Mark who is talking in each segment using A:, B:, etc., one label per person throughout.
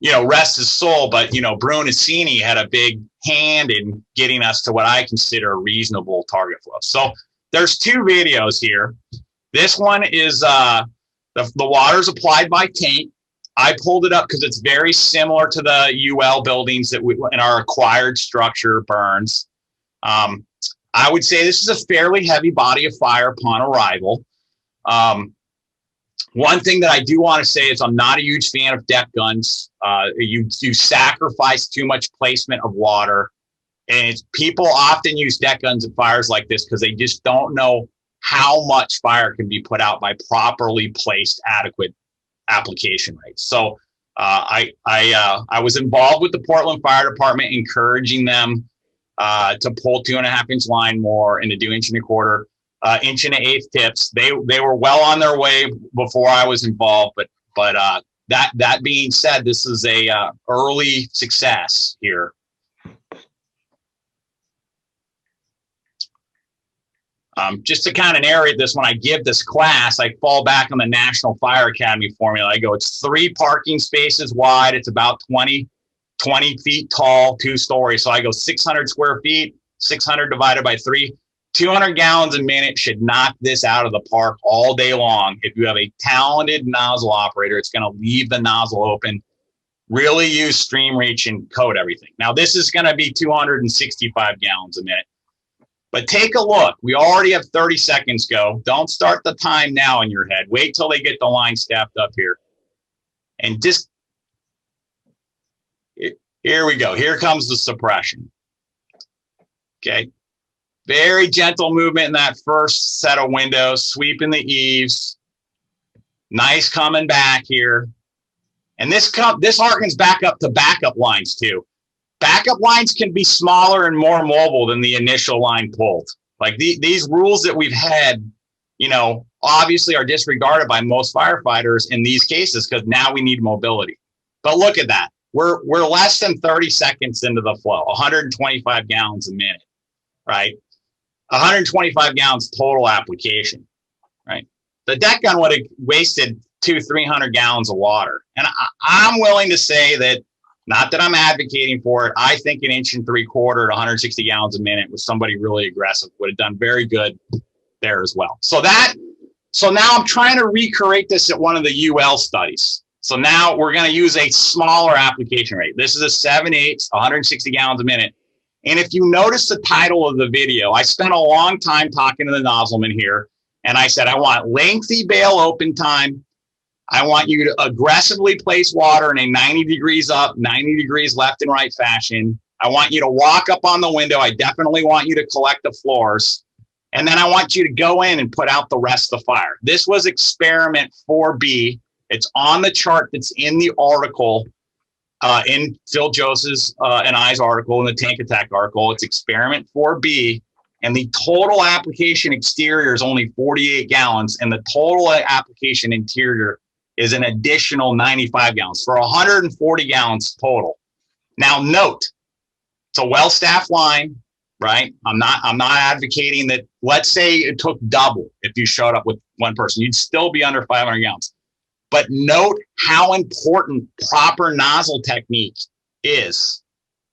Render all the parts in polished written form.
A: rest his soul, but, Brunacini had a big hand in getting us to what I consider a reasonable target flow. So there's two videos here. This one is the water's applied by tank. I pulled it up because it's very similar to the UL buildings that we in our acquired structure burns. I would say this is a fairly heavy body of fire upon arrival. One thing that I do want to say is I'm not a huge fan of deck guns. You sacrifice too much placement of water. And people often use deck guns at fires like this because they just don't know how much fire can be put out by properly placed adequate application rates. So I was involved with the Portland Fire Department, encouraging them to pull 2.5 inch line more and to do 1 1/4 inch and 1/8 tips. They were well on their way before I was involved, but that being said, this is a early success here. Just to kind of narrate this, when I give this class, I fall back on the National Fire Academy formula. I go, it's 3 parking spaces wide. It's about 20 feet tall, 2 stories. So I go 600 square feet, 600 divided by 3. 200 gallons a minute should knock this out of the park all day long. If you have a talented nozzle operator, it's going to leave the nozzle open. Really use stream reach and coat everything. Now, this is going to be 265 gallons a minute. But take a look. We already have 30 seconds go. Don't start the time now in your head. Wait till they get the line staffed up here. And just, here we go. Here comes the suppression. Okay. Very gentle movement in that first set of windows, sweeping the eaves. Nice coming back here. And this harkens back up to backup lines too. Backup lines can be smaller and more mobile than the initial line pulled. Like these rules that we've had, obviously are disregarded by most firefighters in these cases because now we need mobility. But look at that. We're less than 30 seconds into the flow, 125 gallons a minute, right? 125 gallons total application, right? The deck gun would have wasted 200-300 gallons of water. And I'm willing to say that, not that I'm advocating for it, I think 1 3/4 at 160 gallons a minute with somebody really aggressive would have done very good there as well. So now I'm trying to recreate this at one of the UL studies. So now we're going to use a smaller application rate. This is a 7/8, 160 gallons a minute. And if you notice the title of the video, I spent a long time talking to the nozzleman here, and I said, I want lengthy bail open time. I want you to aggressively place water in a 90 degrees up, 90 degrees left and right fashion. I want you to walk up on the window. I definitely want you to collect the floors. And then I want you to go in and put out the rest of the fire. This was experiment 4B. It's on the chart that's in the article, in Phil Joseph's and I's article, in the Tank Attack article. It's experiment 4B. And the total application exterior is only 48 gallons. And the total application interior is an additional 95 gallons for 140 gallons total. Now note, it's a well-staffed line, right? I'm not advocating that. Let's say it took double if you showed up with one person, you'd still be under 500 gallons. But note how important proper nozzle technique is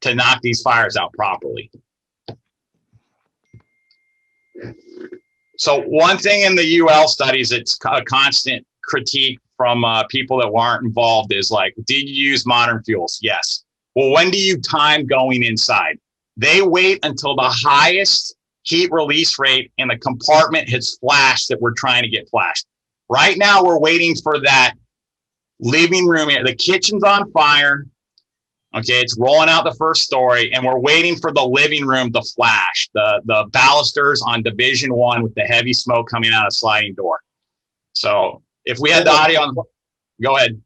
A: to knock these fires out properly. So one thing in the UL studies, it's a constant critique from people that weren't involved is like, did you use modern fuels? Yes. Well, when do you time going inside? They wait until the highest heat release rate in the compartment has flashed that we're trying to get flashed. Right now, we're waiting for that living room. The kitchen's on fire. Okay, it's rolling out the first story, and we're waiting for the living room to flash. The balusters on Division 1 with the heavy smoke coming out of sliding door. So if we had the audio on, go ahead.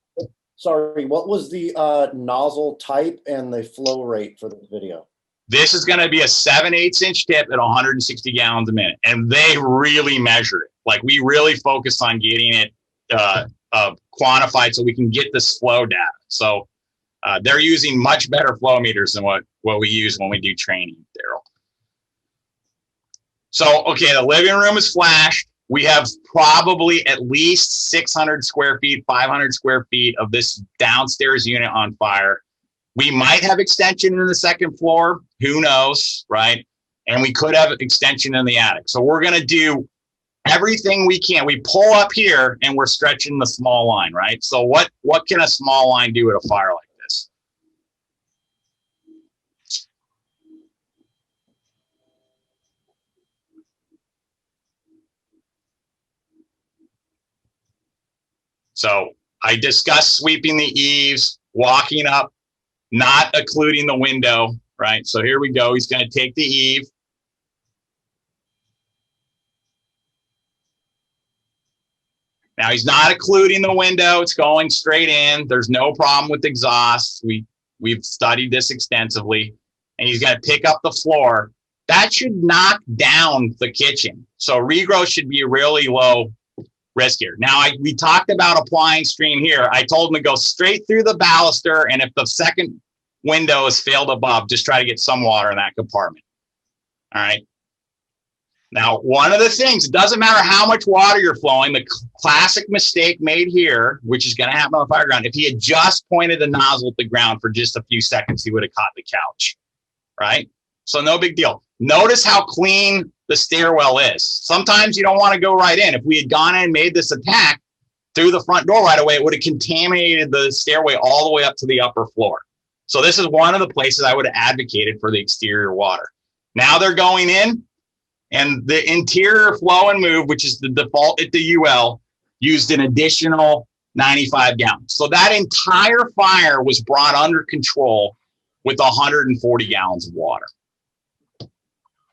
B: Sorry, what was the nozzle type and the flow rate for the video?
A: This is going to be a 7/8 inch tip at 160 gallons a minute. And they really measure it. Like, we really focus on getting it quantified so we can get this flow data. So they're using much better flow meters than what we use when we do training, Daryl. So, okay, the living room is flashed. we have probably at least 600 square feet, 500 square feet of this downstairs unit on fire. We might have extension in the second floor. Who knows, right? And we could have extension in the attic. So we're going to do everything we can. We pull up here and we're stretching the small line, right? So what can a small line do at a fire like this? So I discussed sweeping the eaves, walking up, not occluding the window, right? So here we go. He's going to take the eave. Now he's not occluding the window. It's going straight in. There's no problem with exhaust. We've studied this extensively. And he's going to pick up the floor. That should knock down the kitchen. So regrowth should be really low risk here. Now, we talked about applying stream here. I told him to go straight through the baluster, and if the second window has failed above, just try to get some water in that compartment. All right. Now, one of the things, it doesn't matter how much water you're flowing, the classic mistake made here, which is going to happen on the fire ground, if he had just pointed the nozzle at the ground for just a few seconds, he would have caught the couch, right? So no big deal. Notice how clean the stairwell is. Sometimes you don't want to go right in. If we had gone in and made this attack through the front door right away, it would have contaminated the stairway all the way up to the upper floor. So this is one of the places I would have advocated for the exterior water. Now they're going in, and the interior flow and move, which is the default at the UL, used an additional 95 gallons. So that entire fire was brought under control with 140 gallons of water.